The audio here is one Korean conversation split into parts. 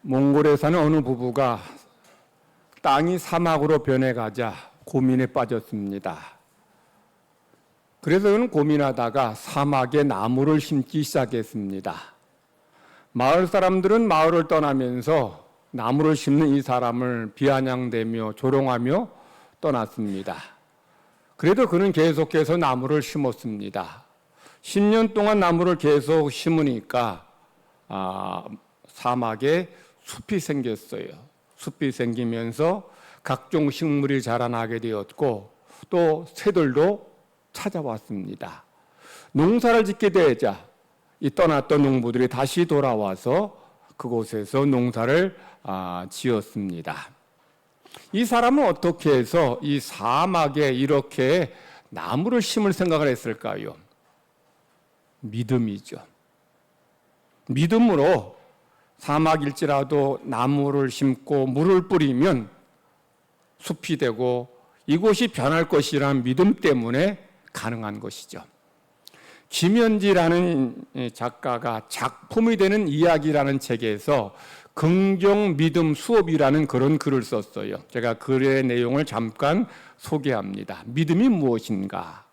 몽골에 사는 어느 부부가 땅이 사막으로 변해가자 고민에 빠졌습니다. 그래서 그는 고민하다가 사막에 나무를 심기 시작했습니다. 마을 사람들은 마을을 떠나면서 나무를 심는 이 사람을 비아냥대며 조롱하며 떠났습니다. 그래도 그는 계속해서 나무를 심었습니다. 10년 동안 나무를 계속 심으니까 사막에 숲이 생겼어요. 숲이 생기면서 각종 식물이 자라나게 되었고 또 새들도 찾아왔습니다. 농사를 짓게 되자 이 떠났던 농부들이 다시 돌아와서 그곳에서 농사를 지었습니다. 이 사람은 어떻게 해서 이 사막에 이렇게 나무를 심을 생각을 했을까요? 믿음이죠. 믿음으로 사막일지라도 나무를 심고 물을 뿌리면 숲이 되고 이곳이 변할 것이라는 믿음 때문에 가능한 것이죠. 김현지라는 작가가 작품이 되는 이야기라는 책에서 긍정 믿음 수업이라는 그런 글을 썼어요. 제가 글의 내용을 잠깐 소개합니다. 믿음이 무엇인가?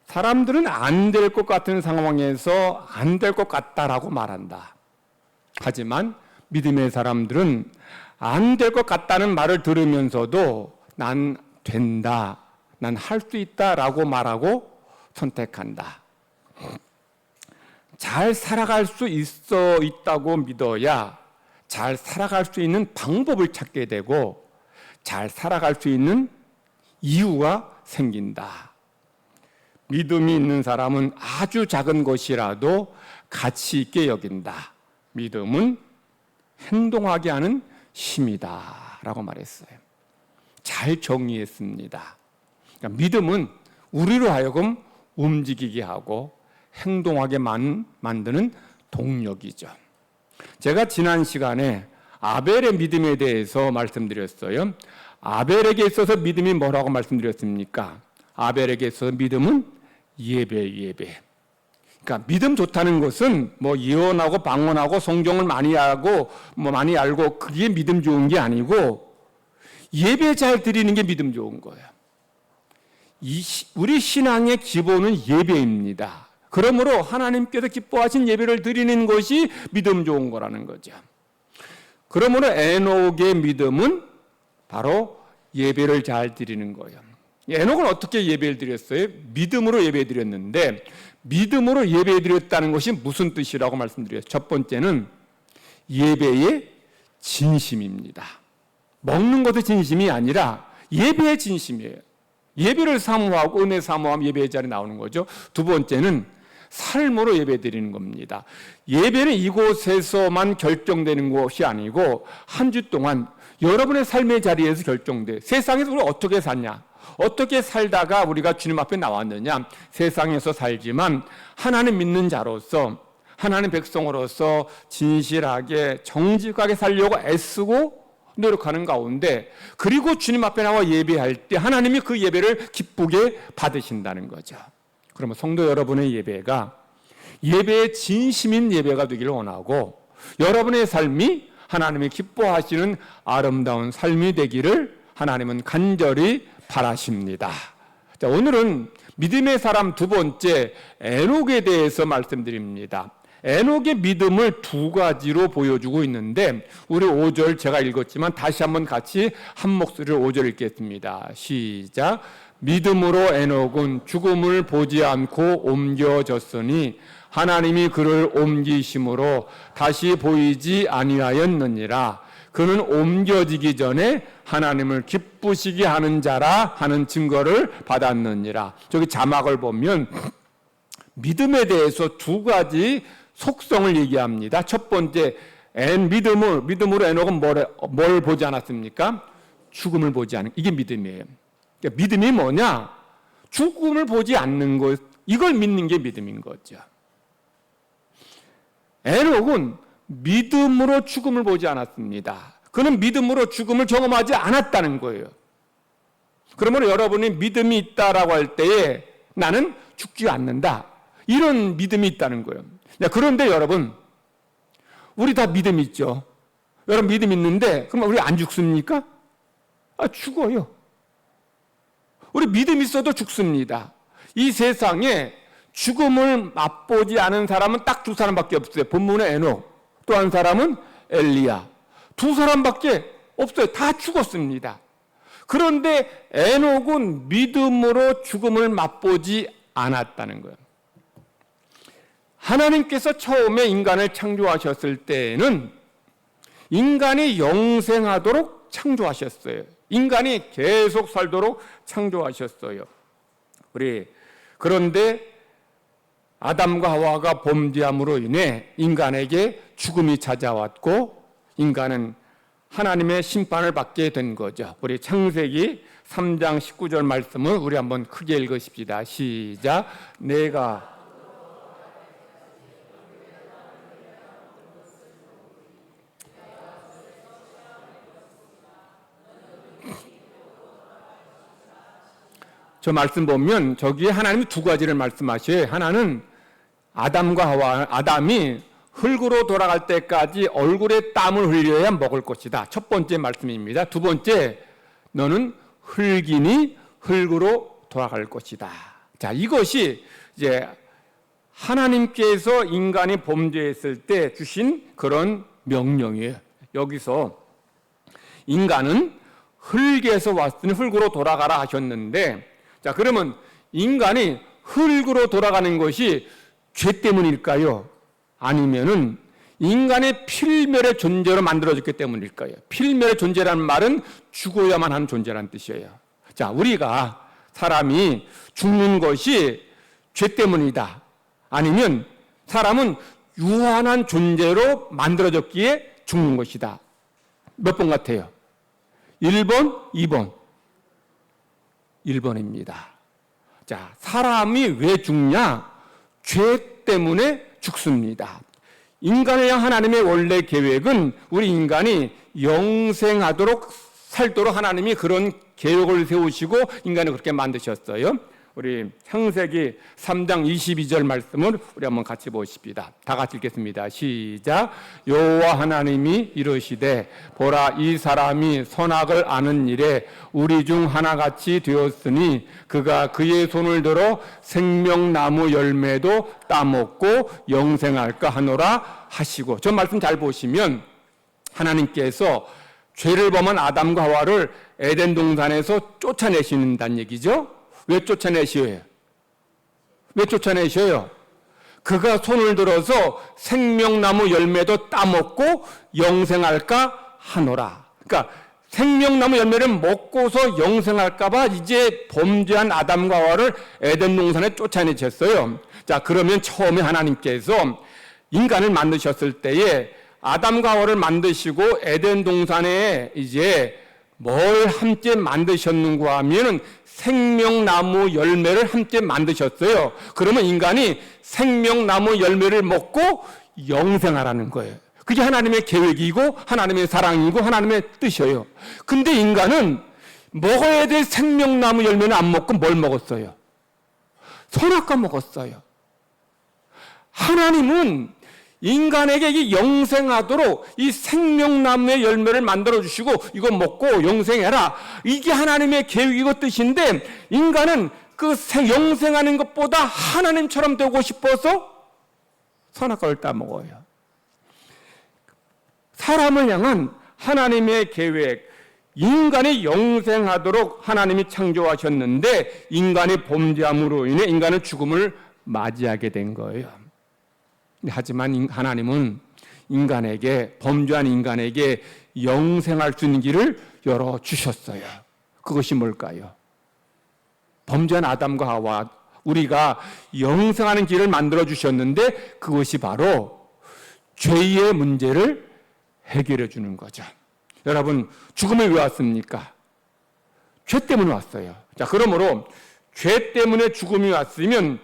사람들은 안 될 것 같은 상황에서 안 될 것 같다라고 말한다. 하지만 믿음의 사람들은 안 될 것 같다는 말을 들으면서도 난 된다, 난 할 수 있다라고 말하고 선택한다. 잘 살아갈 수 있다고 믿어야 잘 살아갈 수 있는 방법을 찾게 되고 잘 살아갈 수 있는 이유가 생긴다. 믿음이 있는 사람은 아주 작은 것이라도 가치 있게 여긴다. 믿음은 행동하게 하는 힘이다 라고 말했어요. 잘 정의했습니다. 그러니까 믿음은 우리로 하여금 움직이게 하고 행동하게 만드는 동력이죠. 제가 지난 시간에 아벨의 믿음에 대해서 말씀드렸어요. 아벨에게 있어서 믿음이 뭐라고 말씀드렸습니까? 아벨에게 있어서 믿음은 예배. 그러니까 믿음 좋다는 것은 뭐 예언하고 방언하고 성경을 많이 하고 많이 알고 그게 믿음 좋은 게 아니고 예배 잘 드리는 게 믿음 좋은 거예요. 우리 신앙의 기본은 예배입니다. 그러므로 하나님께서 기뻐하신 예배를 드리는 것이 믿음 좋은 거라는 거죠. 그러므로 에녹의 믿음은 바로 예배를 잘 드리는 거예요. 에녹은 어떻게 예배를 드렸어요? 믿음으로 예배 드렸는데 믿음으로 예배 드렸다는 것이 무슨 뜻이라고 말씀드려요? 첫 번째는 예배의 진심입니다. 먹는 것의 진심이 아니라 예배의 진심이에요. 예배를 사모하고 은혜 사모하면 예배의 자리에 나오는 거죠. 두 번째는 삶으로 예배 드리는 겁니다. 예배는 이곳에서만 결정되는 것이 아니고 한 주 동안 여러분의 삶의 자리에서 결정돼. 세상에서 우리가 어떻게 사냐? 어떻게 살다가 우리가 주님 앞에 나왔느냐? 세상에서 살지만 하나님 믿는 자로서 하나님 백성으로서 진실하게 정직하게 살려고 애쓰고 노력하는 가운데 그리고 주님 앞에 나와 예배할 때 하나님이 그 예배를 기쁘게 받으신다는 거죠. 그러면 성도 여러분의 예배가 예배의 진심인 예배가 되기를 원하고 여러분의 삶이 하나님이 기뻐하시는 아름다운 삶이 되기를 하나님은 간절히 바라십니다. 자, 오늘은 믿음의 사람 두 번째 에녹에 대해서 말씀드립니다. 에녹의 믿음을 두 가지로 보여주고 있는데 우리 5절 제가 읽었지만 다시 한번 같이 한 목소리로 5절 읽겠습니다. 시작. 믿음으로 에녹은 죽음을 보지 않고 옮겨졌으니 하나님이 그를 옮기심으로 다시 보이지 아니하였느니라. 그는 옮겨지기 전에 하나님을 기쁘시게 하는 자라 하는 증거를 받았느니라. 저기 자막을 보면 믿음에 대해서 두 가지 속성을 얘기합니다. 첫 번째, 믿음으로 에녹은 뭘 보지 않았습니까? 죽음을 보지 않은, 이게 믿음이에요. 그러니까 믿음이 뭐냐? 죽음을 보지 않는 것, 이걸 믿는 게 믿음인 거죠. 에녹은 믿음으로 죽음을 보지 않았습니다. 그는 믿음으로 죽음을 경험하지 않았다는 거예요. 그러므로 여러분이 믿음이 있다라고 할 때에 나는 죽지 않는다. 이런 믿음이 있다는 거예요. 그런데 여러분, 우리 다 믿음 있죠. 여러분 믿음 있는데 그럼 우리 안 죽습니까? 죽어요. 우리 믿음 있어도 죽습니다. 이 세상에 죽음을 맛보지 않은 사람은 딱 두 사람밖에 없어요. 본문의 에녹, 또 한 사람은 엘리야. 두 사람밖에 없어요. 다 죽었습니다. 그런데 에녹은 믿음으로 죽음을 맛보지 않았다는 거예요. 하나님께서 처음에 인간을 창조하셨을 때에는 인간이 영생하도록 창조하셨어요. 인간이 계속 살도록 창조하셨어요. 그런데 아담과 하와가 범죄함으로 인해 인간에게 죽음이 찾아왔고 인간은 하나님의 심판을 받게 된 거죠. 우리 창세기 3장 19절 말씀을 우리 한번 크게 읽으십시다. 시작. 내가 저 말씀 보면 저기에 하나님이 두 가지를 말씀하셔요. 하나는 아담과 하와, 아담이 흙으로 돌아갈 때까지 얼굴에 땀을 흘려야 먹을 것이다. 첫 번째 말씀입니다. 두 번째, 너는 흙이니 흙으로 돌아갈 것이다. 자, 이것이 이제 하나님께서 인간이 범죄했을 때 주신 그런 명령이에요. 여기서 인간은 흙에서 왔으니 흙으로 돌아가라 하셨는데, 자, 그러면 인간이 흙으로 돌아가는 것이 죄 때문일까요? 아니면은 인간의 필멸의 존재로 만들어졌기 때문일까요? 필멸의 존재라는 말은 죽어야만 하는 존재라는 뜻이에요. 자, 우리가 사람이 죽는 것이 죄 때문이다. 아니면 사람은 유한한 존재로 만들어졌기에 죽는 것이다. 몇 번 같아요? 1번, 2번. 1번입니다. 자, 사람이 왜 죽냐? 죄 때문에 죽습니다. 인간을 향한 하나님의 원래 계획은 우리 인간이 영생하도록 살도록 하나님이 그런 계획을 세우시고 인간을 그렇게 만드셨어요. 우리 창세기 3장 22절 말씀을 우리 한번 같이 보십시다. 다 같이 읽겠습니다. 시작. 여호와 하나님이 이르시되 보라 이 사람이 선악을 아는 일에 우리 중 하나같이 되었으니 그가 그의 손을 들어 생명나무 열매도 따먹고 영생할까 하노라 하시고. 저 말씀 잘 보시면 하나님께서 죄를 범한 아담과 하와를 에덴 동산에서 쫓아내신다는 얘기죠. 왜 쫓아내셔요? 왜 쫓아내셔요? 그가 손을 들어서 생명나무 열매도 따먹고 영생할까 하노라. 그러니까 생명나무 열매를 먹고서 영생할까 봐 이제 범죄한 아담과 하와를 에덴 동산에 쫓아내셨어요. 자, 그러면 처음에 하나님께서 인간을 만드셨을 때에 아담과 하와를 만드시고 에덴 동산에 이제 뭘 함께 만드셨는가 하면은 생명나무 열매를 함께 만드셨어요. 그러면 인간이 생명나무 열매를 먹고 영생하라는 거예요. 그게 하나님의 계획이고 하나님의 사랑이고 하나님의 뜻이에요. 근데 인간은 먹어야 될 생명나무 열매는 안 먹고 뭘 먹었어요? 선악과 먹었어요. 하나님은 인간에게 이 영생하도록 이 생명나무의 열매를 만들어주시고 이거 먹고 영생해라. 이게 하나님의 계획이고 뜻인데 인간은 그 영생하는 것보다 하나님처럼 되고 싶어서 선악과를 따먹어요. 사람을 향한 하나님의 계획, 인간이 영생하도록 하나님이 창조하셨는데 인간이 범죄함으로 인해 인간은 죽음을 맞이하게 된 거예요. 하지만 하나님은 인간에게, 범죄한 인간에게 영생할 수 있는 길을 열어주셨어요. 그것이 뭘까요? 범죄한 아담과 하와, 우리가 영생하는 길을 만들어주셨는데 그것이 바로 죄의 문제를 해결해 주는 거죠. 여러분, 죽음이 왜 왔습니까? 죄 때문에 왔어요. 자, 그러므로 죄 때문에 죽음이 왔으면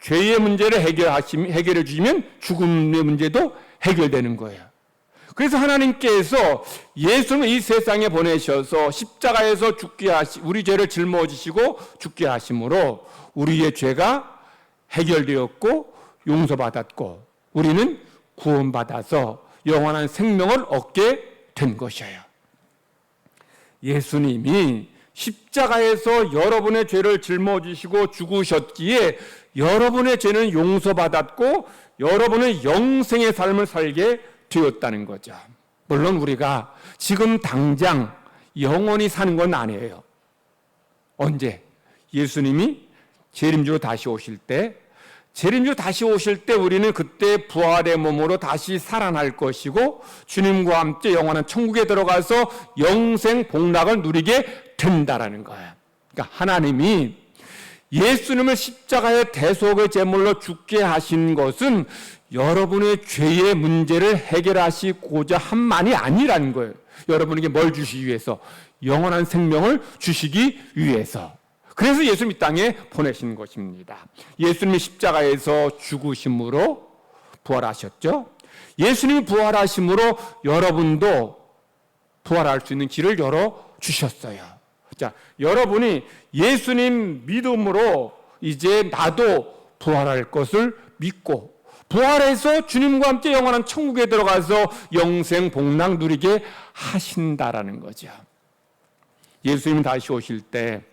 죄의 문제를 해결해 주시면 죽음의 문제도 해결되는 거예요. 그래서 하나님께서 예수를 이 세상에 보내셔서 십자가에서 우리 죄를 짊어지시고 죽게 하심으로 우리의 죄가 해결되었고 용서받았고 우리는 구원받아서 영원한 생명을 얻게 된 것이에요. 예수님이 십자가에서 여러분의 죄를 짊어지시고 죽으셨기에 여러분의 죄는 용서받았고 여러분의 영생의 삶을 살게 되었다는 거죠. 물론 우리가 지금 당장 영원히 사는 건 아니에요. 언제? 예수님이 재림주로 다시 오실 때, 우리는 그때 부활의 몸으로 다시 살아날 것이고 주님과 함께 영원한 천국에 들어가서 영생 복락을 누리게 된다라는 거예요. 그러니까 하나님이 예수님을 십자가의 대속의 제물로 죽게 하신 것은 여러분의 죄의 문제를 해결하시고자 함만이 아니라는 거예요. 여러분에게 뭘 주시기 위해서? 영원한 생명을 주시기 위해서. 그래서 예수님 이 땅에 보내신 것입니다. 예수님이 십자가에서 죽으심으로 부활하셨죠. 예수님이 부활하심으로 여러분도 부활할 수 있는 길을 열어주셨어요. 자, 여러분이 예수님 믿음으로 이제 나도 부활할 것을 믿고 부활해서 주님과 함께 영원한 천국에 들어가서 영생 복락 누리게 하신다라는 거죠. 예수님이 다시 오실 때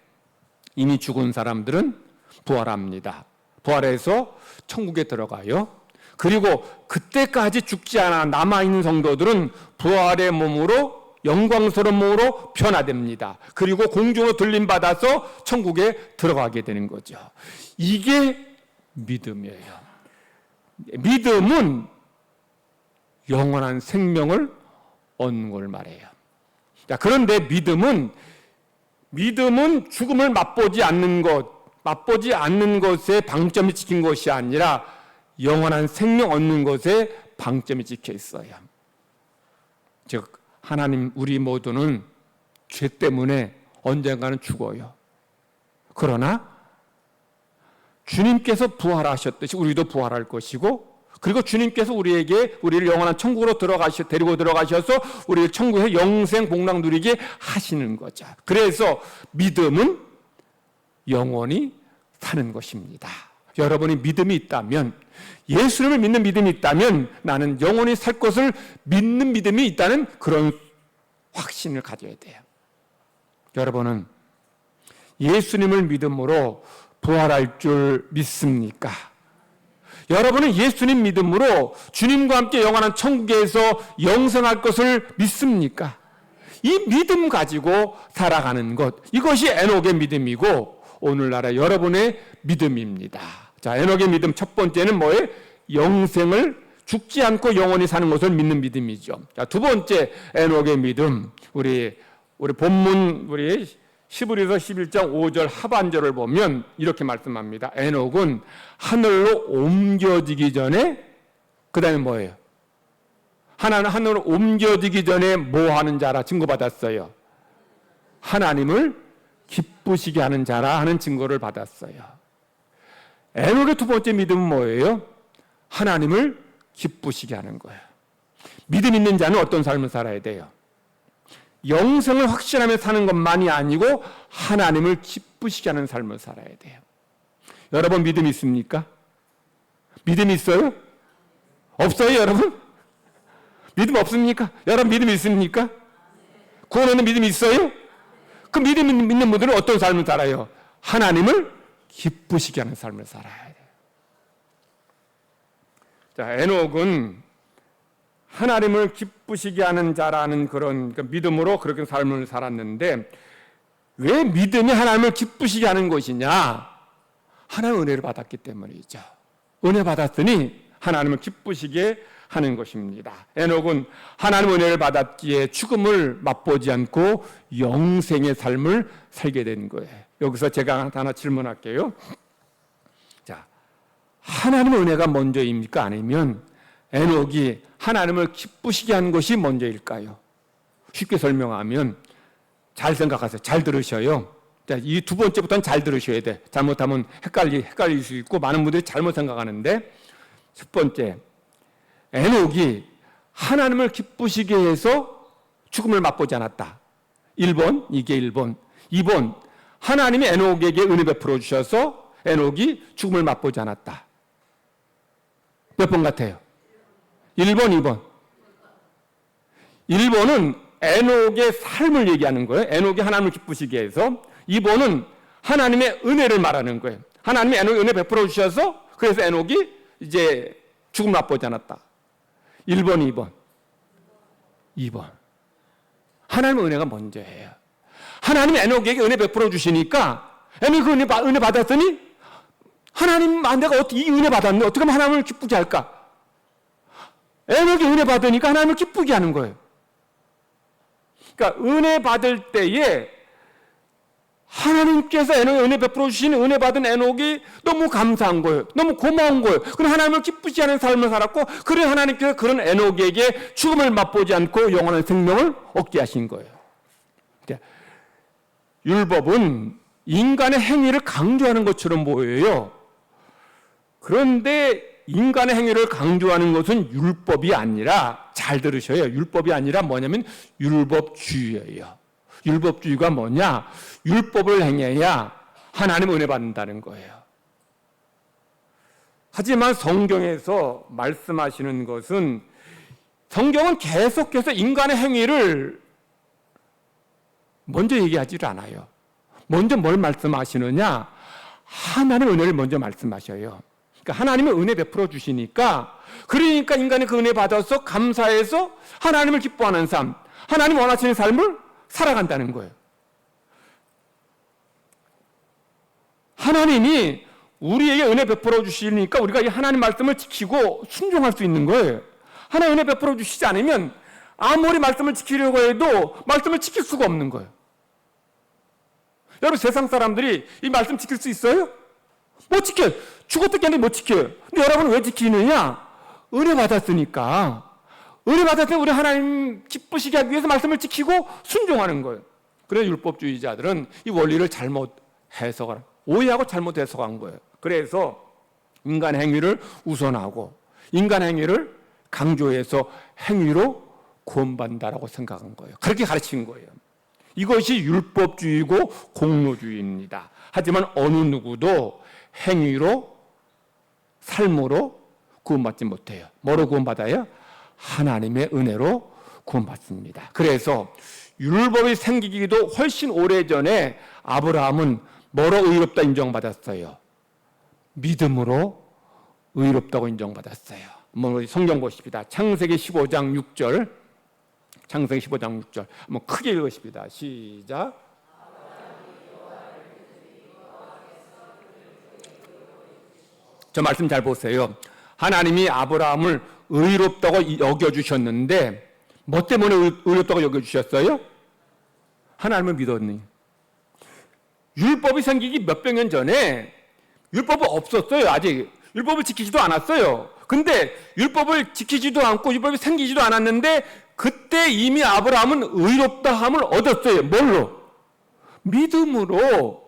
이미 죽은 사람들은 부활합니다. 부활해서 천국에 들어가요. 그리고 그때까지 죽지 않아 남아있는 성도들은 부활의 몸으로 영광스러운 몸으로 변화됩니다. 그리고 공중으로 들림받아서 천국에 들어가게 되는 거죠. 이게 믿음이에요. 믿음은 영원한 생명을 얻는 걸 말해요. 자, 그런데 믿음은 죽음을 맛보지 않는 것에 방점이 찍힌 것이 아니라 영원한 생명 얻는 것에 방점이 찍혀 있어요. 즉 하나님, 우리 모두는 죄 때문에 언젠가는 죽어요. 그러나 주님께서 부활하셨듯이 우리도 부활할 것이고, 그리고 주님께서 우리를 영원한 천국으로 데리고 들어가셔서 우리를 천국에서 영생 복락 누리게 하시는 거죠. 그래서 믿음은 영원히 사는 것입니다. 여러분이 믿음이 있다면, 예수님을 믿는 믿음이 있다면 나는 영원히 살 것을 믿는 믿음이 있다는 그런 확신을 가져야 돼요. 여러분은 예수님을 믿음으로 부활할 줄 믿습니까? 여러분은 예수님 믿음으로 주님과 함께 영원한 천국에서 영생할 것을 믿습니까? 이 믿음 가지고 살아가는 것, 이것이 에녹의 믿음이고 오늘날의 여러분의 믿음입니다. 자, 에녹의 믿음 첫 번째는 뭐예요? 영생을 죽지 않고 영원히 사는 것을 믿는 믿음이죠. 자, 두 번째 에녹의 믿음, 우리 본문 히브리서 11장 5절 하반절을 보면 이렇게 말씀합니다. 에녹은 하늘로 옮겨지기 전에, 그 다음에 뭐예요? 하늘로 옮겨지기 전에 뭐 하는 자라 증거받았어요? 하나님을 기쁘시게 하는 자라 하는 증거를 받았어요. 에녹의 두 번째 믿음은 뭐예요? 하나님을 기쁘시게 하는 거예요. 믿음 있는 자는 어떤 삶을 살아야 돼요? 영생을 확신하며 사는 것만이 아니고 하나님을 기쁘시게 하는 삶을 살아야 돼요. 여러분 믿음 있습니까? 믿음 있어요? 없어요, 여러분? 믿음 없습니까? 여러분 믿음 있습니까? 구원 얻는 믿음 있어요? 그 믿음 있는 분들은 어떤 삶을 살아요? 하나님을 기쁘시게 하는 삶을 살아야 돼요. 자, 에녹은 하나님을 기쁘시게 하는 자라는 그런 믿음으로 그렇게 삶을 살았는데, 왜 믿음이 하나님을 기쁘시게 하는 것이냐? 하나님의 은혜를 받았기 때문이죠. 은혜 받았으니 하나님을 기쁘시게 하는 것입니다. 에녹은 하나님의 은혜를 받았기에 죽음을 맛보지 않고 영생의 삶을 살게 된 거예요. 여기서 제가 하나 질문할게요. 자, 하나님의 은혜가 먼저입니까? 아니면 에녹이 하나님을 기쁘시게 한 것이 먼저일까요? 쉽게 설명하면, 잘 생각하세요. 잘 들으셔요. 이 두 번째부터는 잘 들으셔야 돼. 잘못하면 헷갈릴 수 있고 많은 분들이 잘못 생각하는데, 첫 번째, 에녹이 하나님을 기쁘시게 해서 죽음을 맛보지 않았다. 1번, 이게 1번. 2번, 하나님이 에녹에게 은혜 베풀어 주셔서 에녹이 죽음을 맛보지 않았다. 몇 번 같아요? 1번, 2번. 1번은 에녹의 삶을 얘기하는 거예요. 에녹이 하나님을 기쁘시게 해서. 2번은 하나님의 은혜를 말하는 거예요. 하나님이 에녹에 은혜 베풀어 주셔서 그래서 에녹이 이제 죽음 맛보지 않았다. 1번, 2번. 2번. 하나님의 은혜가 먼저예요. 하나님이 에녹에게 은혜 베풀어 주시니까 에녹이 그 은혜 받았더니 하나님, 내가 어떻게 이 은혜 받았는데 어떻게 하면 하나님을 기쁘게 할까? 에녹이 은혜 받으니까 하나님을 기쁘게 하는 거예요. 그러니까 은혜 받을 때에 하나님께서 에녹에 은혜 베풀어 주신 은혜 받은 에녹이 너무 감사한 거예요. 너무 고마운 거예요. 그런 하나님을 기쁘지 않은 삶을 살았고, 그래 하나님께서 그런 에녹에게 죽음을 맛보지 않고 영원한 생명을 얻게 하신 거예요. 율법은 인간의 행위를 강조하는 것처럼 보여요. 그런데 인간의 행위를 강조하는 것은 율법이 아니라, 잘 들으셔요. 율법이 아니라 뭐냐면 율법주의예요. 율법주의가 뭐냐? 율법을 행해야 하나님 은혜 받는다는 거예요. 하지만 성경에서 말씀하시는 것은, 성경은 계속해서 인간의 행위를 먼저 얘기하지 않아요. 먼저 뭘 말씀하시느냐? 하나님의 은혜를 먼저 말씀하셔요. 그러니까 하나님의 은혜 베풀어 주시니까, 그러니까 인간이 그 은혜 받아서 감사해서 하나님을 기뻐하는 삶, 하나님 원하시는 삶을 살아간다는 거예요. 하나님이 우리에게 은혜 베풀어 주시니까 우리가 이 하나님 말씀을 지키고 순종할 수 있는 거예요. 하나님 은혜 베풀어 주시지 않으면 아무리 말씀을 지키려고 해도 말씀을 지킬 수가 없는 거예요. 여러분, 세상 사람들이 이 말씀 지킬 수 있어요? 못 지켜요. 죽었다 깨는데 못 지켜요. 근데 여러분은 왜 지키느냐? 은혜 받았으니까. 은혜 받았을 때 우리 하나님 기쁘시게 하기 위해서 말씀을 지키고 순종하는 거예요. 그래서 율법주의자들은 이 원리를 잘못 해석을, 오해하고 잘못 해석한 거예요. 그래서 인간 행위를 우선하고 인간 행위를 강조해서 행위로 구원받는다라고 생각한 거예요. 그렇게 가르친 거예요. 이것이 율법주의고 공로주의입니다. 하지만 어느 누구도 행위로, 삶으로 구원받지 못해요. 뭐로 구원받아요? 하나님의 은혜로 구원받습니다. 그래서 율법이 생기기도 훨씬 오래전에 아브라함은 뭐로 의롭다 인정받았어요? 믿음으로 의롭다고 인정받았어요. 한번 성경 보십니다. 창세기 15장 6절. 창세기 15장 6절. 한번 크게 읽으십니다. 시작. 저 말씀 잘 보세요. 하나님이 아브라함을 의롭다고 여겨주셨는데 뭐 때문에 의롭다고 여겨주셨어요? 하나님을 믿었니? 율법이 생기기 몇백 년 전에 율법은 없었어요. 아직 율법을 지키지도 않았어요. 근데 율법을 지키지도 않고 율법이 생기지도 않았는데 그때 이미 아브라함은 의롭다함을 얻었어요. 뭘로? 믿음으로.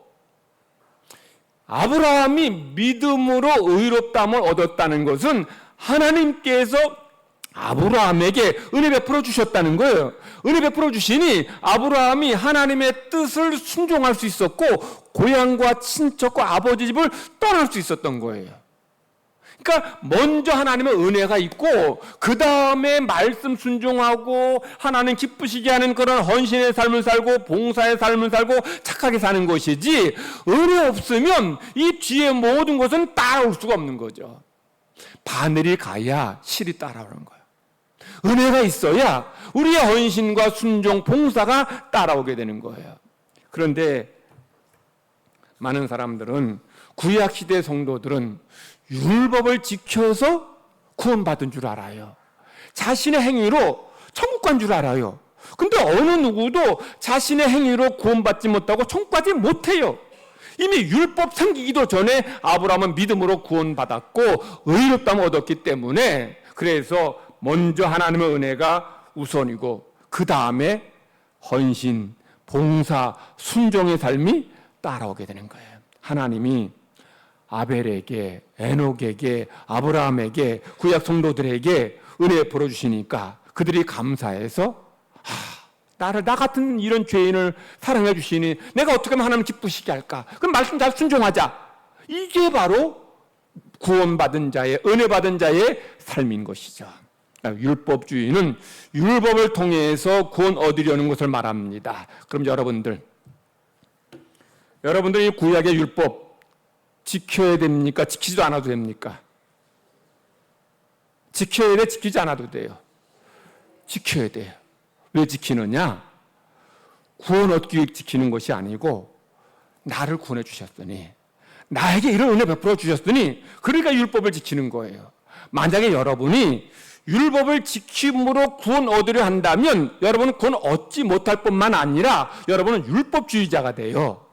아브라함이 믿음으로 의롭다함을 얻었다는 것은 하나님께서 아브라함에게 은혜 베풀어 주셨다는 거예요. 은혜 베풀어 주시니 아브라함이 하나님의 뜻을 순종할 수 있었고 고향과 친척과 아버지 집을 떠날 수 있었던 거예요. 그러니까 먼저 하나님의 은혜가 있고 그 다음에 말씀 순종하고 하나님 기쁘시게 하는 그런 헌신의 삶을 살고 봉사의 삶을 살고 착하게 사는 것이지, 은혜 없으면 이 뒤에 모든 것은 따라올 수가 없는 거죠. 바늘이 가야 실이 따라오는 거예요. 은혜가 있어야 우리의 헌신과 순종, 봉사가 따라오게 되는 거예요. 그런데 많은 사람들은, 구약시대 성도들은 율법을 지켜서 구원받은 줄 알아요. 자신의 행위로 천국 간 줄 알아요. 근데 어느 누구도 자신의 행위로 구원받지 못하고 천국 가지 못해요. 이미 율법 생기기도 전에 아브라함은 믿음으로 구원받았고 의롭다함을 얻었기 때문에, 그래서 먼저 하나님의 은혜가 우선이고 그 다음에 헌신, 봉사, 순종의 삶이 따라오게 되는 거예요. 하나님이 아벨에게, 에녹에게, 아브라함에게, 구약 성도들에게 은혜 베풀어주시니까 그들이 감사해서 나 같은 이런 죄인을 사랑해 주시니 내가 어떻게 하면 하나님 기쁘시게 할까? 그럼 말씀 잘 순종하자. 이게 바로 구원받은 자의, 은혜 받은 자의 삶인 것이죠. 율법주의는 율법을 통해서 구원 얻으려는 것을 말합니다. 그럼 여러분들이 구약의 율법 지켜야 됩니까? 지키지도 않아도 됩니까? 지켜야 돼? 지키지 않아도 돼요? 지켜야 돼요. 왜 지키느냐? 구원 얻기 위해 지키는 것이 아니고 나를 구원해 주셨으니, 나에게 이런 은혜 베풀어 주셨으니, 그러니까 율법을 지키는 거예요. 만약에 여러분이 율법을 지킴으로 구원 얻으려 한다면 여러분은 구원 얻지 못할 뿐만 아니라 여러분은 율법주의자가 돼요.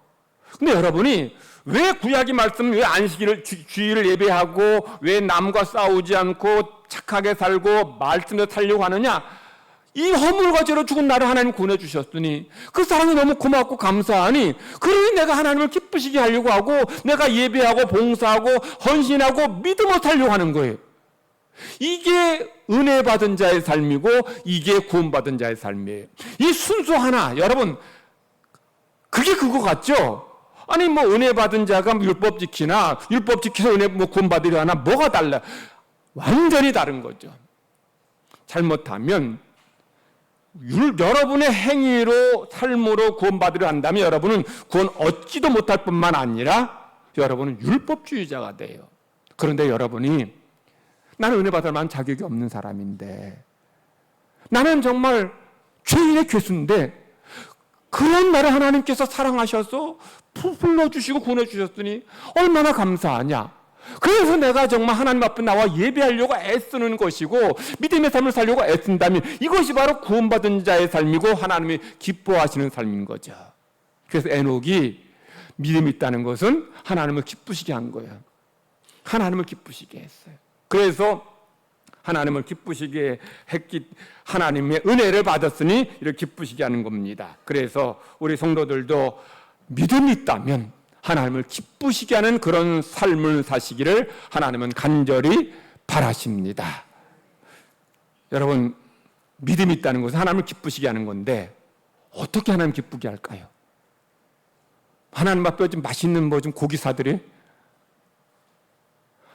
근데 여러분이 왜 구약의 말씀, 왜 안식일을 주일을 예배하고 왜 남과 싸우지 않고 착하게 살고 말씀대로 살려고 하느냐? 이 허물과 죄로 죽은 나를 하나님 구원해 주셨으니 그 사랑이 너무 고맙고 감사하니, 그러니 내가 하나님을 기쁘시게 하려고 하고 내가 예배하고 봉사하고 헌신하고 믿음으로 살려고 하는 거예요. 이게 은혜 받은 자의 삶이고 이게 구원받은 자의 삶이에요. 이 순수 하나, 여러분 그게 그거 같죠? 아니 뭐 은혜 받은 자가 율법 지키나 율법 지켜서 은혜 구원받으려 하나, 뭐가 달라? 완전히 다른 거죠. 잘못하면 여러분의 행위로 삶으로 구원받으려 한다면 여러분은 구원 얻지도 못할 뿐만 아니라 여러분은 율법주의자가 돼요. 그런데 여러분이 나는 은혜 받을 만한 자격이 없는 사람인데, 나는 정말 죄인의 괴수인데 그런 나를 하나님께서 사랑하셔서 불러주시고 구원해 주셨으니 얼마나 감사하냐. 그래서 내가 정말 하나님 앞에 나와 예배하려고 애쓰는 것이고 믿음의 삶을 살려고 애쓴다면 이것이 바로 구원받은 자의 삶이고 하나님이 기뻐하시는 삶인 거죠. 그래서 에녹이 믿음이 있다는 것은 하나님을 기쁘시게 한 거예요. 하나님을 기쁘시게 했어요. 그래서 하나님을 기쁘시게 했기, 하나님의 은혜를 받았으니 이렇게 기쁘시게 하는 겁니다. 그래서 우리 성도들도 믿음이 있다면 하나님을 기쁘시게 하는 그런 삶을 사시기를 하나님은 간절히 바라십니다. 여러분, 믿음이 있다는 것은 하나님을 기쁘시게 하는 건데 어떻게 하나님 기쁘게 할까요? 하나님 앞에 좀 맛있는 좀 고기 사드려?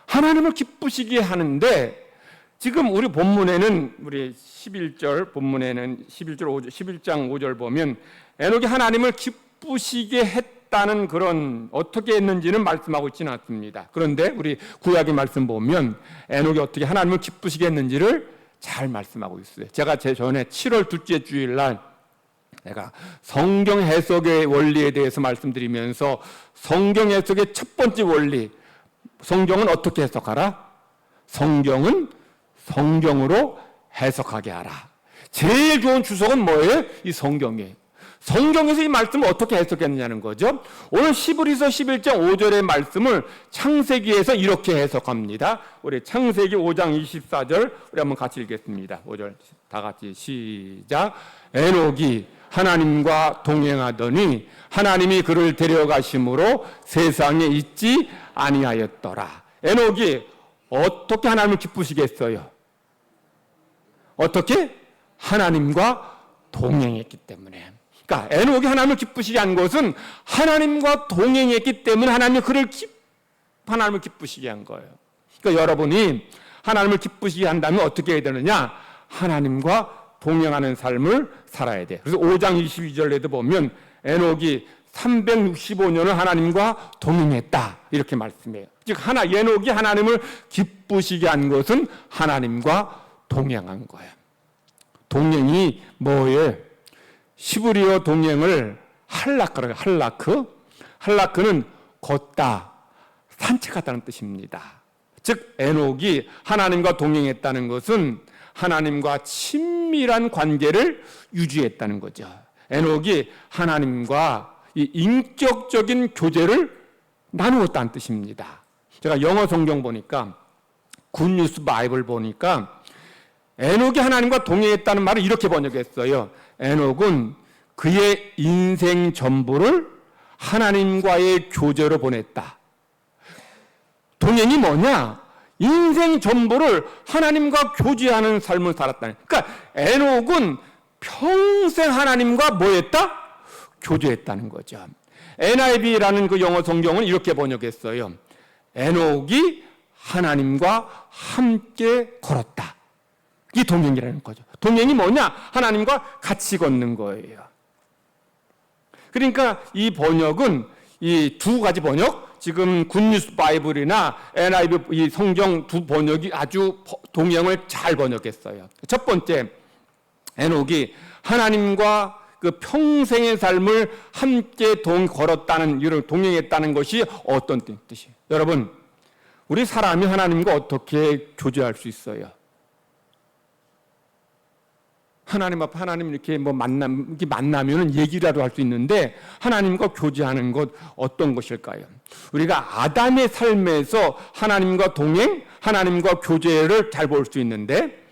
하나님을 기쁘시게 하는데, 지금 우리 본문에는, 우리 11절 본문에는 11장 5절 보면 에녹이 하나님을 기쁘시게 했다는 그런, 어떻게 했는지는 말씀하고 있지는 않습니다. 그런데 우리 구약의 말씀 보면 에녹이 어떻게 하나님을 기쁘시게 했는지를 잘 말씀하고 있어요. 제가 전에 7월 둘째 주일날 내가 성경 해석의 원리에 대해서 말씀드리면서 성경 해석의 첫 번째 원리, 성경은 어떻게 해석하라? 성경은 성경으로 해석하게 하라. 제일 좋은 주석은 뭐예요? 이 성경이에요. 성경에서 이 말씀을 어떻게 해석했느냐는 거죠. 오늘 히브리서 11장 5절의 말씀을 창세기에서 이렇게 해석합니다. 우리 창세기 5장 24절 우리 한번 같이 읽겠습니다. 5절 다 같이 시작. 에녹이 하나님과 동행하더니 하나님이 그를 데려가심으로 세상에 있지 아니하였더라. 에녹이 어떻게 하나님을 기쁘시게 했어요? 어떻게? 하나님과 동행했기 때문에. 그러니까 에녹이 하나님을 기쁘시게 한 것은 하나님과 동행했기 때문에 하나님을 기쁘시게 한 거예요. 그러니까 여러분이 하나님을 기쁘시게 한다면 어떻게 해야 되느냐? 하나님과 동행하는 삶을 살아야 돼. 그래서 5장 22절에도 보면 에녹이 365년을 하나님과 동행했다 이렇게 말씀해요. 즉 에녹이 하나님을 기쁘시게 한 것은 하나님과 동행한 거예요. 동행이 뭐예요? 시브리어 동행을 할라크라고 해요. 할라크는 걷다, 산책하다는 뜻입니다. 즉 에녹이 하나님과 동행했다는 것은 하나님과 친밀한 관계를 유지했다는 거죠. 에녹이 하나님과 이 인격적인 교제를 나누었다는 뜻입니다. 제가 영어 성경 보니까, 굿뉴스 바이블 보니까 에녹이 하나님과 동행했다는 말을 이렇게 번역했어요. 에녹은 그의 인생 전부를 하나님과의 교제로 보냈다. 동행이 뭐냐? 인생 전부를 하나님과 교제하는 삶을 살았다. 그러니까 에녹은 평생 하나님과 뭐 했다? 교제했다는 거죠. NIV라는 그 영어 성경은 이렇게 번역했어요. 에녹이 하나님과 함께 걸었다. 이게 동행이라는 거죠. 동행이 뭐냐? 하나님과 같이 걷는 거예요. 그러니까 이 번역은 이 두 가지 번역, 지금 굿뉴스 바이블이나 NIV 이 성경 두 번역이 아주 동행을 잘 번역했어요. 첫 번째, 에녹이 하나님과 그 평생의 삶을 함께 걸었다는, 이런 동행했다는 것이 어떤 뜻이에요? 여러분, 우리 사람이 하나님과 어떻게 교제할 수 있어요? 하나님 앞에 하나님 이렇게 뭐 만나면은 얘기라도 할 수 있는데 하나님과 교제하는 것 어떤 것일까요? 우리가 아담의 삶에서 하나님과 동행, 하나님과 교제를 잘 볼 수 있는데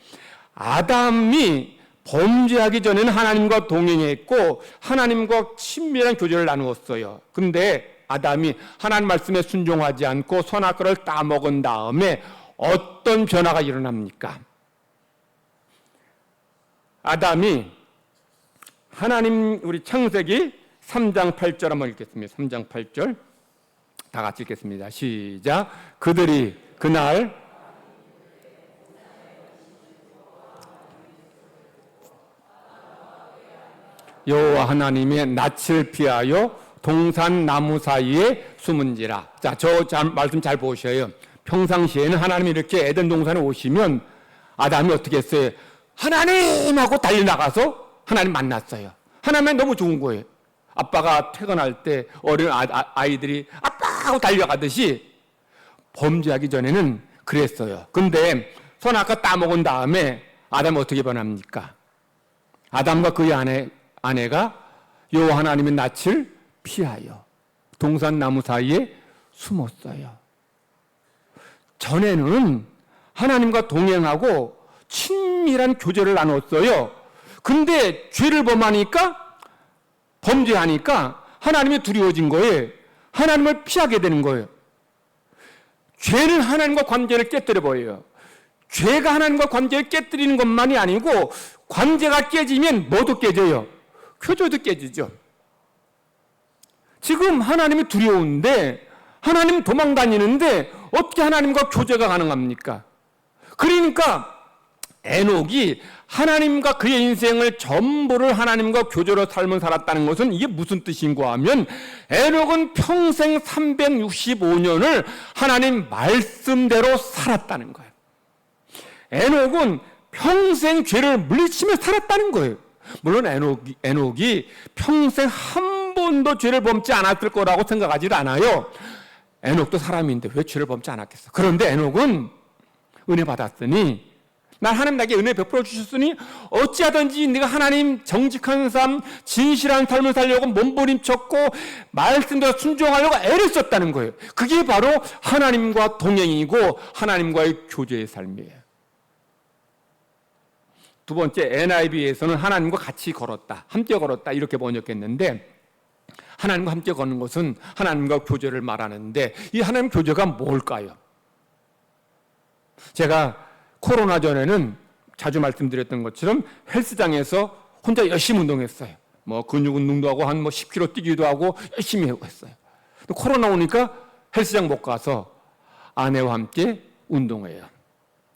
아담이 범죄하기 전에는 하나님과 동행했고 하나님과 친밀한 교제를 나누었어요. 근데 아담이 하나님 말씀에 순종하지 않고 선악과를 따먹은 다음에 어떤 변화가 일어납니까? 아담이 하나님, 우리 창세기 3장 8절 한번 읽겠습니다. 3장 8절 다 같이 읽겠습니다. 시작. 그들이 그날 여호와 하나님의 낯을 피하여 동산 나무 사이에 숨은지라. 자, 말씀 잘 보셔요. 평상시에는 하나님이 이렇게 에덴 동산에 오시면 아담이 어떻게 했어요? 하나님하고 달려나가서 하나님 만났어요. 하나님이 너무 좋은 거예요. 아빠가 퇴근할 때 어린 아이들이 아빠하고 달려가듯이 범죄하기 전에는 그랬어요. 근데 선악과 따먹은 다음에 아담이 어떻게 변합니까? 아담과 그의 아내가 여호와 하나님의 낯을 피하여 동산 나무 사이에 숨었어요. 전에는 하나님과 동행하고 친밀한 교제를 나눴어요. 근데 죄를 범죄하니까 하나님이 두려워진 거예요. 하나님을 피하게 되는 거예요. 죄는 하나님과 관계를 깨뜨려 버려요. 죄가 하나님과 관계를 깨뜨리는 것만이 아니고 관계가 깨지면 뭐도 깨져요? 교제도 깨지죠. 지금 하나님이 두려운데 하나님 도망 다니는데 어떻게 하나님과 교제가 가능합니까? 그러니까 에녹이 하나님과 그의 인생을 전부를 하나님과 교제로 삶을 살았다는 것은 이게 무슨 뜻인가 하면 에녹은 평생 365년을 하나님 말씀대로 살았다는 거예요. 에녹은 평생 죄를 물리치며 살았다는 거예요. 물론 에녹이 평생 한 번도 죄를 범치 않았을 거라고 생각하지도 않아요. 에녹도 사람인데 왜 죄를 범치 않았겠어? 그런데 에녹은 은혜 받았으니, 난 하나님 나에게 은혜 베풀어 주셨으니 어찌하든지 네가 하나님 정직한 삶, 진실한 삶을 살려고 몸부림쳤고 말씀대로 순종하려고 애를 썼다는 거예요. 그게 바로 하나님과 동행이고 하나님과의 교제의 삶이에요. 두 번째, NIV에서는 하나님과 같이 걸었다, 함께 걸었다 이렇게 번역했는데, 하나님과 함께 걷는 것은 하나님과 교제를 말하는데 이 하나님 교제가 뭘까요? 제가 코로나 전에는 자주 말씀드렸던 것처럼 헬스장에서 혼자 열심히 운동했어요. 뭐 근육 운동도 하고 한 10km 뛰기도 하고 열심히 했어요. 코로나 오니까 헬스장 못 가서 아내와 함께 운동해요.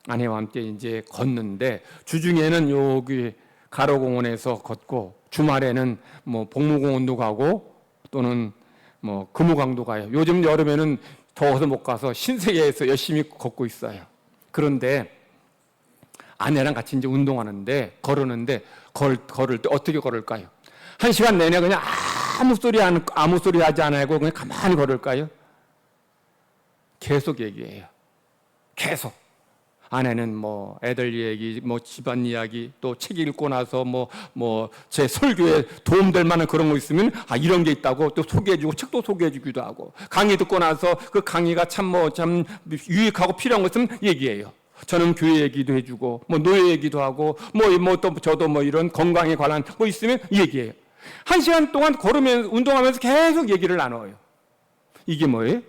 아내와 함께 이제 걷는데 주중에는 여기 가로공원에서 걷고 주말에는 뭐 복무공원도 가고 또는 뭐 금호강도 가요. 요즘 여름에는 더워서 못 가서 신세계에서 열심히 걷고 있어요. 그런데 아내랑 같이 이제 운동하는데 걸을 때 어떻게 걸을까요? 1시간 내내 그냥 아무 소리 하지 않고 그냥 가만히 걸을까요? 계속 얘기해요. 계속. 아내는 뭐 애들 얘기, 뭐 집안 이야기, 또 책 읽고 나서 제 설교에 도움될 만한 그런 거 있으면 이런 게 있다고 또 소개해주고 책도 소개해주기도 하고, 강의 듣고 나서 그 강의가 참 유익하고 필요한 거 있으면 얘기해요. 저는 교회 얘기도 해주고 노예 얘기도 하고 또 저도 이런 건강에 관한 거 있으면 얘기해요. 1시간 동안 걸으면서 운동하면서 계속 얘기를 나눠요. 이게 뭐예요?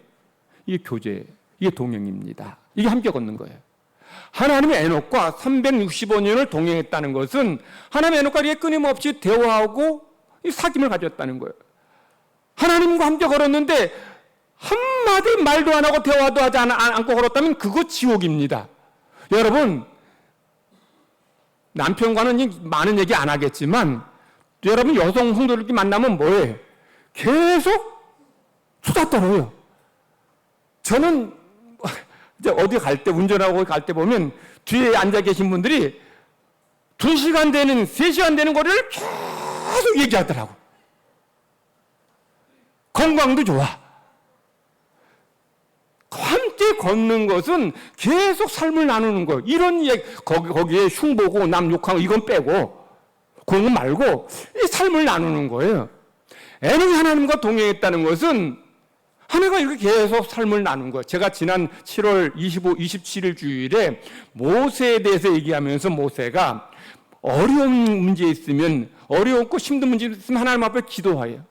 이게 교제, 이게 동행입니다. 이게 함께 걷는 거예요. 하나님의 에녹과 365년을 동행했다는 것은 하나님의 에녹과 끊임없이 대화하고 사귐을 가졌다는 거예요. 하나님과 함께 걸었는데 한마디 말도 안 하고 대화도 하지 않고 걸었다면 그거 지옥입니다. 여러분, 남편과는 많은 얘기 안 하겠지만 여러분 여성 성도들끼리 만나면 뭐예요? 계속 수다 떨어요. 저는 이제 어디 갈 때, 운전하고 갈 때 보면 뒤에 앉아 계신 분들이 2시간 되는, 3시간 되는 거리를 계속 얘기하더라고. 건강도 좋아. 함께 걷는 것은 계속 삶을 나누는 거예요. 이런 얘기, 거기에 흉보고 남 욕하고 이건 빼고, 그런 거 말고, 이 삶을 나누는 거예요. 에녹이 하나님과 동행했다는 것은 하나가 이렇게 계속 삶을 나눈 거예요. 제가 지난 7월 27일 주일에 모세에 대해서 얘기하면서 모세가 어려운 문제 있으면, 어려웠고 힘든 문제 있으면 하나님 앞에 기도해요.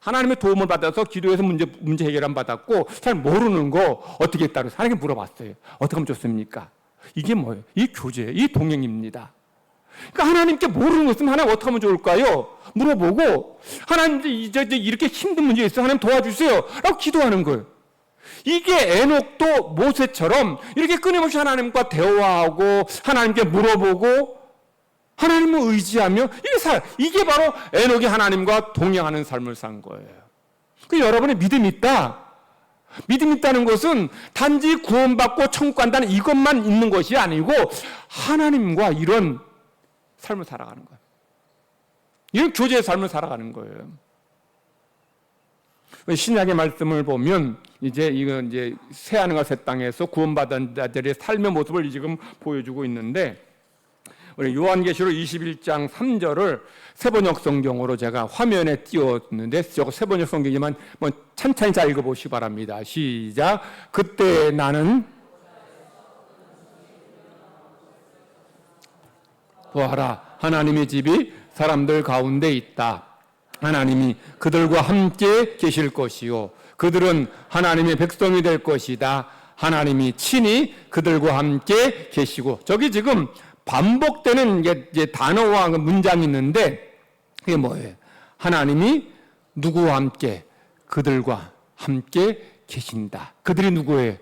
하나님의 도움을 받아서 기도해서 문제 해결을 받았고, 잘 모르는 거 어떻게 했다고 하나님께 물어봤어요. 어떻게 하면 좋습니까? 이게 뭐예요? 이 교제, 이 동행입니다. 그러니까 하나님께 모르는 거 있으면 하나님 어떻게 하면 좋을까요? 물어보고, 하나님 이제 이렇게 힘든 문제 있어요. 하나님 도와주세요. 라고 기도하는 거예요. 이게 에녹도 모세처럼 이렇게 끊임없이 하나님과 대화하고, 하나님께 물어보고, 하나님을 의지하며, 이게 바로 에녹이 하나님과 동행하는 삶을 산 거예요. 그 여러분의 믿음이 있다. 믿음이 있다는 것은 단지 구원받고 천국 간다는 이것만 있는 것이 아니고, 하나님과 이런 삶을 살아가는 거예요. 이런 교제의 삶을 살아가는 거예요. 신약의 말씀을 보면 이건 이제 새 하늘과 새 땅에서 구원받은 자들의 삶의 모습을 지금 보여주고 있는데, 우리 요한계시록 21장 3절을 세번역 성경으로 제가 화면에 띄웠는데, 저거 세번역 성경이지만 찬찬히 잘 읽어보시기 바랍니다. 시작. 그때 나는 보아라, 하나님의 집이 사람들 가운데 있다. 하나님이 그들과 함께 계실 것이요, 그들은 하나님의 백성이 될 것이다. 하나님이 친히 그들과 함께 계시고. 저기 지금 반복되는 이제 단어와 문장이 있는데, 그게 뭐예요? 하나님이 누구와 함께? 그들과 함께 계신다. 그들이 누구예요?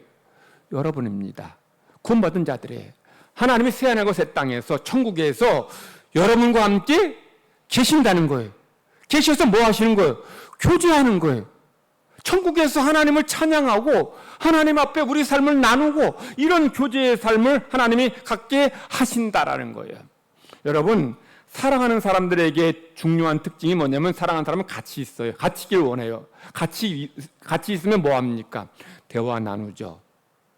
여러분입니다. 구원받은 자들이에요. 하나님이 새하늘과 새 땅에서, 천국에서 여러분과 함께 계신다는 거예요. 계셔서 뭐 하시는 거예요? 교제하는 거예요. 천국에서 하나님을 찬양하고 하나님 앞에 우리 삶을 나누고, 이런 교제의 삶을 하나님이 갖게 하신다라는 거예요. 여러분, 사랑하는 사람들에게 중요한 특징이 뭐냐면, 사랑하는 사람은 같이 있어요. 같이 있길 원해요. 같이 있으면 뭐 합니까? 대화 나누죠.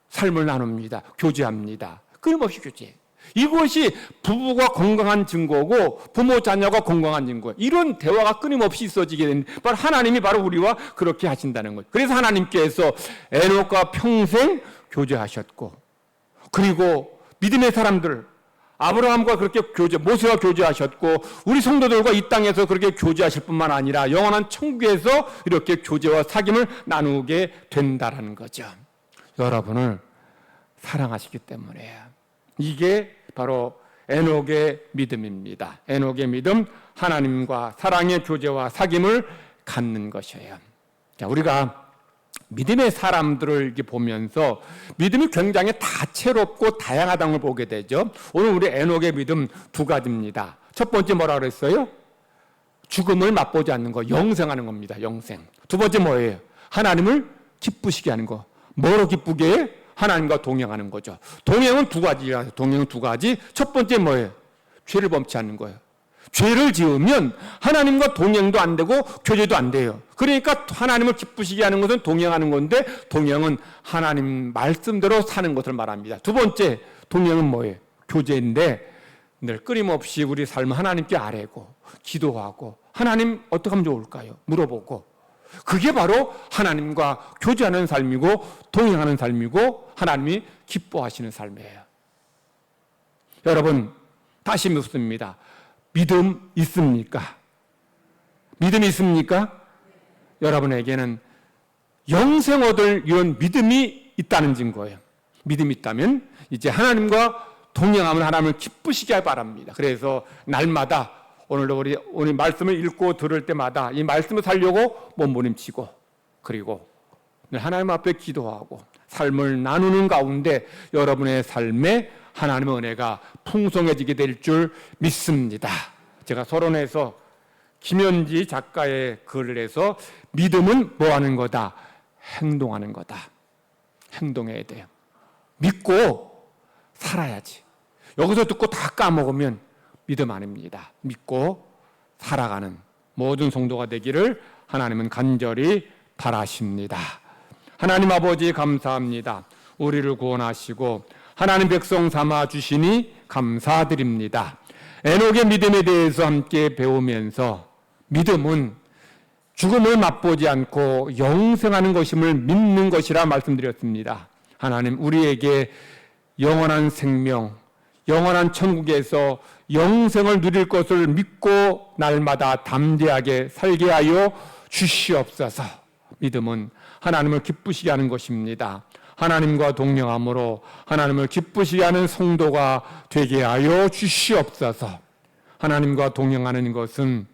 삶을 나눕니다. 교제합니다. 끊임없이 교제. 이것이 부부가 건강한 증거고, 부모 자녀가 건강한 증거예요. 이런 대화가 끊임없이 있어지게 되는, 바로 하나님이 바로 우리와 그렇게 하신다는 거예요. 그래서 하나님께서 에녹과 평생 교제하셨고, 그리고 믿음의 사람들, 아브라함과 그렇게 모세와 교제하셨고, 우리 성도들과 이 땅에서 그렇게 교제하실 뿐만 아니라 영원한 천국에서 이렇게 교제와 사귐을 나누게 된다는 거죠. 여러분을 사랑하시기 때문에요. 이게 바로 에녹의 믿음입니다. 에녹의 믿음, 하나님과 사랑의 교제와 사귐을 갖는 것이에요. 자, 우리가 믿음의 사람들을 이렇게 보면서 믿음이 굉장히 다채롭고 다양하다는 걸 보게 되죠. 오늘 우리 에녹의 믿음 2가지입니다. 첫 번째 뭐라 그랬어요? 죽음을 맛보지 않는 거, 영생하는 겁니다. 영생. 두 번째 뭐예요? 하나님을 기쁘시게 하는 거. 뭐로 기쁘게 해요? 하나님과 동행하는 거죠. 동행은 2가지야. 동행은 2가지. 첫 번째 뭐예요? 죄를 범치 않는 거예요. 죄를 지으면 하나님과 동행도 안 되고 교제도 안 돼요. 그러니까 하나님을 기쁘시게 하는 것은 동행하는 건데, 동행은 하나님 말씀대로 사는 것을 말합니다. 두 번째, 동행은 뭐예요? 교제인데, 늘 끊임없이 우리 삶을 하나님께 아뢰고 기도하고, 하나님 어떻게 하면 좋을까요? 물어보고, 그게 바로 하나님과 교제하는 삶이고 동행하는 삶이고 하나님이 기뻐하시는 삶이에요. 여러분, 다시 묻습니다. 믿음 있습니까? 믿음이 있습니까? 여러분에게는 영생 얻을 이런 믿음이 있다는 증거예요. 믿음이 있다면 이제 하나님과 동행하면 하나님을 기쁘시게 바랍니다. 그래서 날마다 오늘도 우리 말씀을 읽고 들을 때마다 이 말씀을 살려고 몸부림치고, 그리고 하나님 앞에 기도하고 삶을 나누는 가운데 여러분의 삶에 하나님의 은혜가 풍성해지게 될 줄 믿습니다. 제가 서론에서 김현지 작가의 글을 해서 믿음은 뭐 하는 거다? 행동하는 거다. 행동해야 돼요. 믿고 살아야지. 여기서 듣고 다 까먹으면 믿음 아닙니다. 믿고 살아가는 모든 성도가 되기를 하나님은 간절히 바라십니다. 하나님 아버지 감사합니다. 우리를 구원하시고 하나님 백성 삼아 주시니 감사드립니다. 에녹의 믿음에 대해서 함께 배우면서 믿음은 죽음을 맛보지 않고 영생하는 것임을 믿는 것이라 말씀드렸습니다. 하나님 우리에게 영원한 생명, 영원한 천국에서 영생을 누릴 것을 믿고 날마다 담대하게 살게 하여 주시옵소서. 믿음은 하나님을 기쁘시게 하는 것입니다. 하나님과 동행함으로 하나님을 기쁘시게 하는 성도가 되게 하여 주시옵소서. 하나님과 동행하는 것은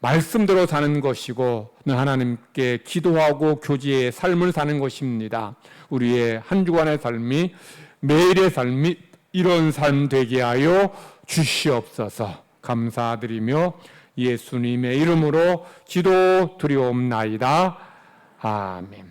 말씀대로 사는 것이고 하나님께 기도하고 교제의 삶을 사는 것입니다. 우리의 한 주간의 삶이 매일의 삶이 이런 삶 되게 하여 주시옵소서. 감사드리며 예수님의 이름으로 기도 드리옵나이다. 아멘.